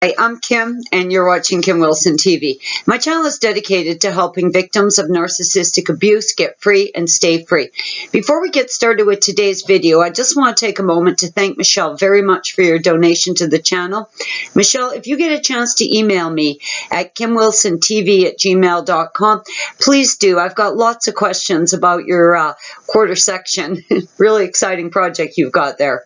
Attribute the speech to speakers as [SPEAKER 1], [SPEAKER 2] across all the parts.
[SPEAKER 1] Hi, I'm Kim, and you're watching Kim Wilson TV. My channel is dedicated to helping victims of narcissistic abuse get free and stay free. Before we get started with today's video, I just want to take a moment to thank Michelle very much for your donation to the channel. Michelle, if you get a chance to email me at kimwilsontv@gmail.com, please do. I've got lots of questions about your quarter section. Really exciting project you've got there.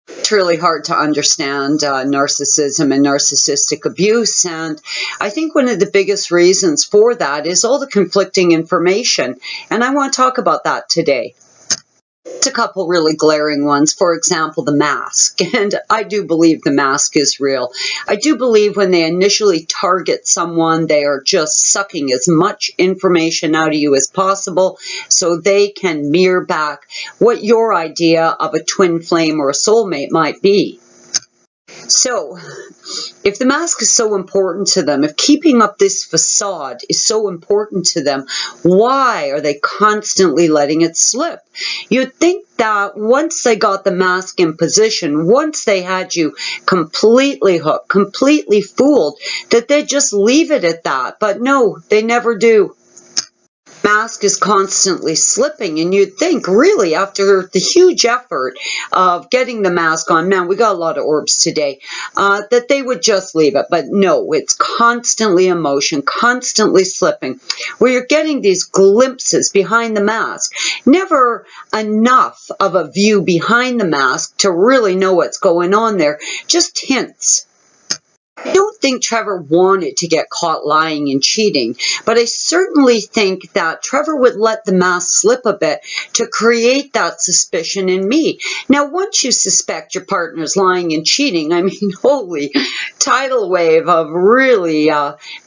[SPEAKER 1] It's really hard to understand narcissism and narcissistic abuse, and I think one of the biggest reasons for that is all the conflicting information, and I want to talk about that today. It's a couple really glaring ones. For example, the mask, and I do believe the mask is real. I do believe when they initially target someone, they are just sucking as much information out of you as possible so they can mirror back what your idea of a twin flame or a soulmate might be. So, if the mask is so important to them, if keeping up this facade is so important to them, why are they constantly letting it slip? You'd think that once they got the mask in position, once they had you completely hooked, completely fooled, that they'd just leave it at that. But no, they never do. Mask is constantly slipping, and you'd think really after the huge effort of getting the mask on, man, we got a lot of orbs today, that they would just leave it. But no, it's constantly in motion, constantly slipping, where you're getting these glimpses behind the mask. Never enough of a view behind the mask to really know what's going on there, just hints. I don't think Trevor wanted to get caught lying and cheating, but I certainly think that Trevor would let the mask slip a bit to create that suspicion in me. Now, once you suspect your partner's lying and cheating, I mean, holy tidal wave of really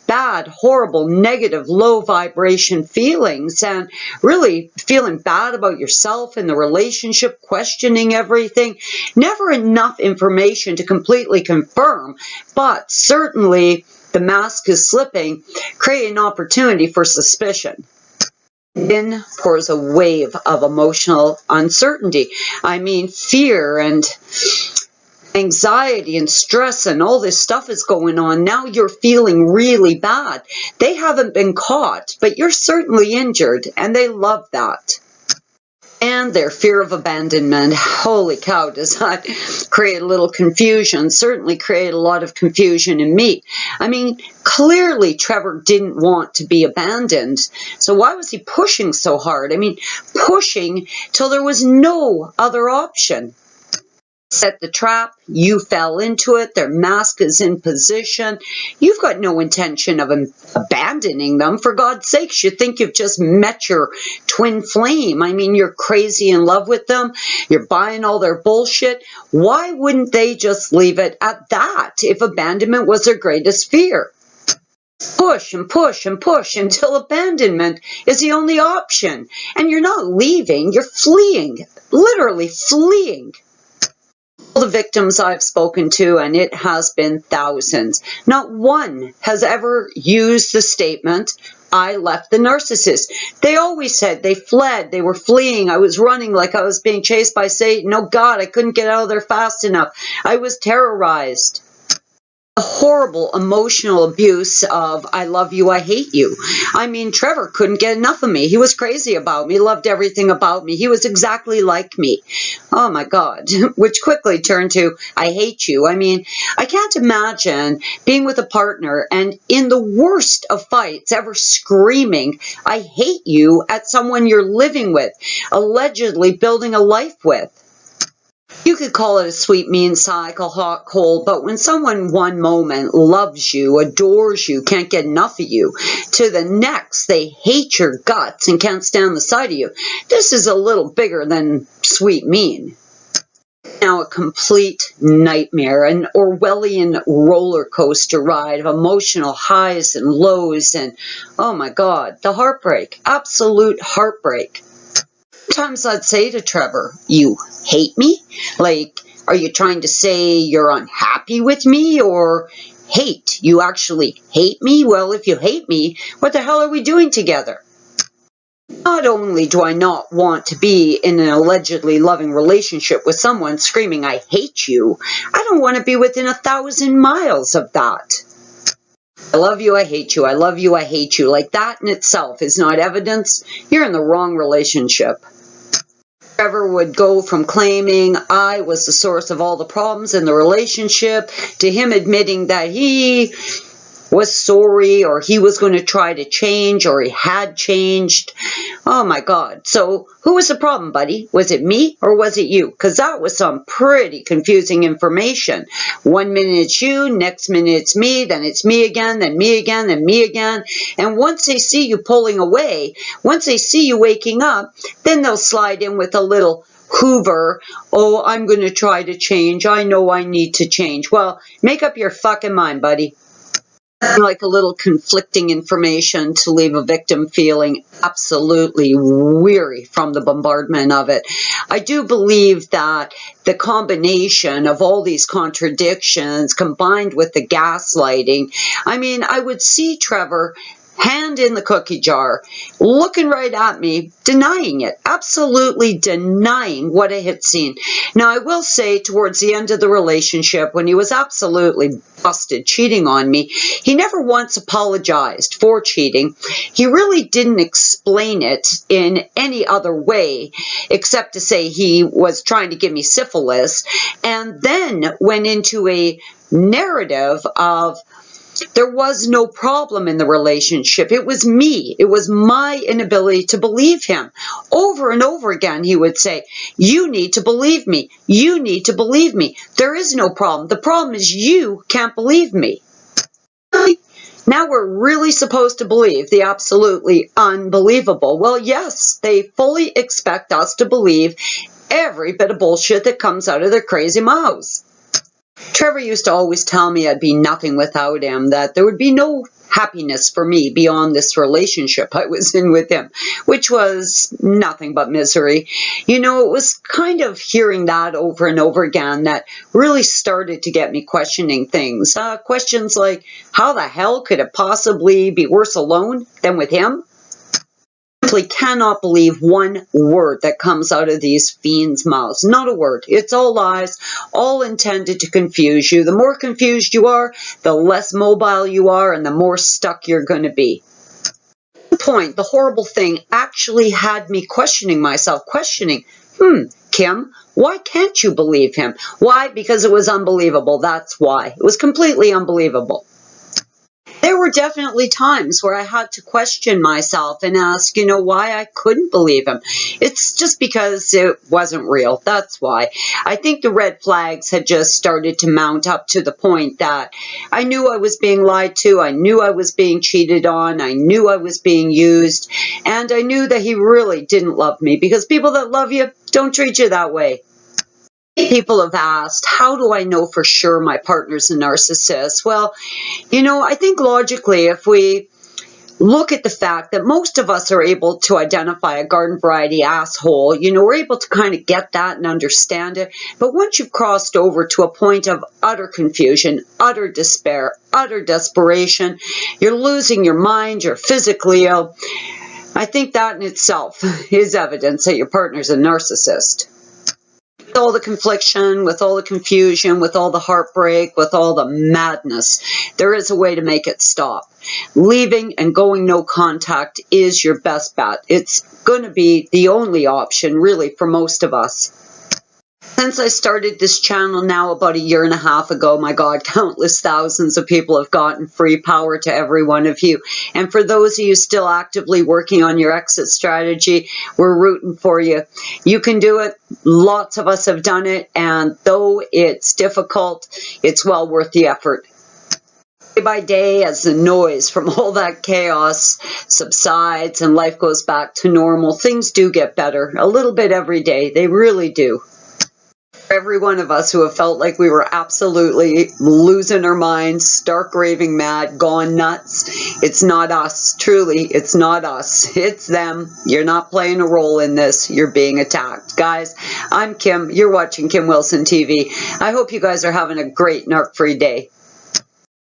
[SPEAKER 1] bad, horrible, negative, low vibration feelings, and really feeling bad about yourself and the relationship, questioning everything. Never enough information to completely confirm, but certainly the mask is slipping, creating an opportunity for suspicion. In pours a wave of emotional uncertainty. I mean, fear and anxiety and stress and all this stuff is going on. Now you're feeling really bad. They haven't been caught, but you're certainly injured, and they love that. And their fear of abandonment. Holy cow, does that create a little confusion? Certainly create a lot of confusion in me. I mean, clearly Trevor didn't want to be abandoned. So why was he pushing so hard? I mean, pushing till there was no other option. Set the trap, you fell into it, their mask is in position. You've got no intention of abandoning them. For God's sakes, you think you've just met your twin flame. I mean, you're crazy in love with them. You're buying all their bullshit. Why wouldn't they just leave it at that if abandonment was their greatest fear? Push and push and push until abandonment is the only option. And you're not leaving, you're fleeing, literally fleeing. All the victims I've spoken to, and it has been thousands, not one has ever used the statement, I left the narcissist. They always said they fled, they were fleeing, I was running like I was being chased by Satan. Oh God, I couldn't get out of there fast enough. I was terrorized. A horrible emotional abuse of I love you, I hate you. I mean, Trevor couldn't get enough of me. He was crazy about me, loved everything about me. He was exactly like me. Oh my God, which quickly turned to I hate you. I mean, I can't imagine being with a partner and in the worst of fights ever screaming I hate you at someone you're living with, allegedly building a life with. You could call it a sweet, mean cycle, hot, cold, but when someone one moment loves you, adores you, can't get enough of you, to the next they hate your guts and can't stand the sight of you, this is a little bigger than sweet, mean. Now a complete nightmare, an Orwellian roller coaster ride of emotional highs and lows, and oh my God, the heartbreak, absolute heartbreak. Sometimes I'd say to Trevor, you hate me? Like, are you trying to say you're unhappy with me? Or hate? You actually hate me? Well, if you hate me, what the hell are we doing together? Not only do I not want to be in an allegedly loving relationship with someone screaming, "I hate you," I don't want to be within 1,000 miles of that. I love you, I hate you, I love you, I hate you. Like that in itself is not evidence. You're in the wrong relationship. Trevor would go from claiming I was the source of all the problems in the relationship to him admitting that he was sorry, or he was going to try to change, or he had changed. Oh my God. So who was the problem, buddy? Was it me or was it you? Because that was some pretty confusing information. 1 minute it's you, next minute it's me, then it's me again, then me again, then me again. And once they see you pulling away, once they see you waking up, then they'll slide in with a little Hoover. "Oh, I'm going to try to change. I know I need to change." Well, make up your fucking mind, buddy. Like a little conflicting information to leave a victim feeling absolutely weary from the bombardment of it. I do believe that the combination of all these contradictions combined with the gaslighting, I mean, I would see Trevor hand in the cookie jar, looking right at me, denying it, absolutely denying what I had seen. Now, I will say towards the end of the relationship, when he was absolutely busted cheating on me, he never once apologized for cheating. He really didn't explain it in any other way except to say he was trying to give me syphilis, and then went into a narrative of there was no problem in the relationship. It was me. It was my inability to believe him. Over and over again, he would say, "You need to believe me. You need to believe me. There is no problem. The problem is you can't believe me." Now we're really supposed to believe the absolutely unbelievable. Well, yes, they fully expect us to believe every bit of bullshit that comes out of their crazy mouths. Trevor used to always tell me I'd be nothing without him, that there would be no happiness for me beyond this relationship I was in with him, which was nothing but misery. You know, it was kind of hearing that over and over again that really started to get me questioning things. Questions like, how the hell could it possibly be worse alone than with him? Simply cannot believe one word that comes out of these fiends' mouths. Not a word. It's all lies, all intended to confuse you. The more confused you are, the less mobile you are, and the more stuck you're going to be. At one point, the horrible thing actually had me questioning myself, Kim, why can't you believe him? Why? Because it was unbelievable. That's why. It was completely unbelievable. There were definitely times where I had to question myself and ask, why I couldn't believe him. It's just because it wasn't real. That's why. I think the red flags had just started to mount up to the point that I knew I was being lied to. I knew I was being cheated on. I knew I was being used. And I knew that he really didn't love me, because people that love you don't treat you that way. People have asked, how do I know for sure my partner's a narcissist? Well, I think logically, if we look at the fact that most of us are able to identify a garden variety asshole, we're able to kind of get that and understand it. But once you've crossed over to a point of utter confusion, utter despair, utter desperation, you're losing your mind, you're physically ill, I think that in itself is evidence that your partner's a narcissist. With all the confliction, with all the confusion, with all the heartbreak, with all the madness, there is a way to make it stop. Leaving and going no contact is your best bet. It's going to be the only option, really, for most of us. Since I started this channel now about 1.5 years ago, my God, countless thousands of people have gotten free. Power to every one of you. And for those of you still actively working on your exit strategy, we're rooting for you. You can do it. Lots of us have done it. And though it's difficult, it's well worth the effort. Day by day, as the noise from all that chaos subsides and life goes back to normal, things do get better. A little bit every day. They really do. Every one of us who have felt like we were absolutely losing our minds, stark raving mad, gone nuts. It's not us. Truly, it's not us. It's them. You're not playing a role in this. You're being attacked. Guys, I'm Kim. You're watching Kim Wilson TV. I hope you guys are having a great narc-free day.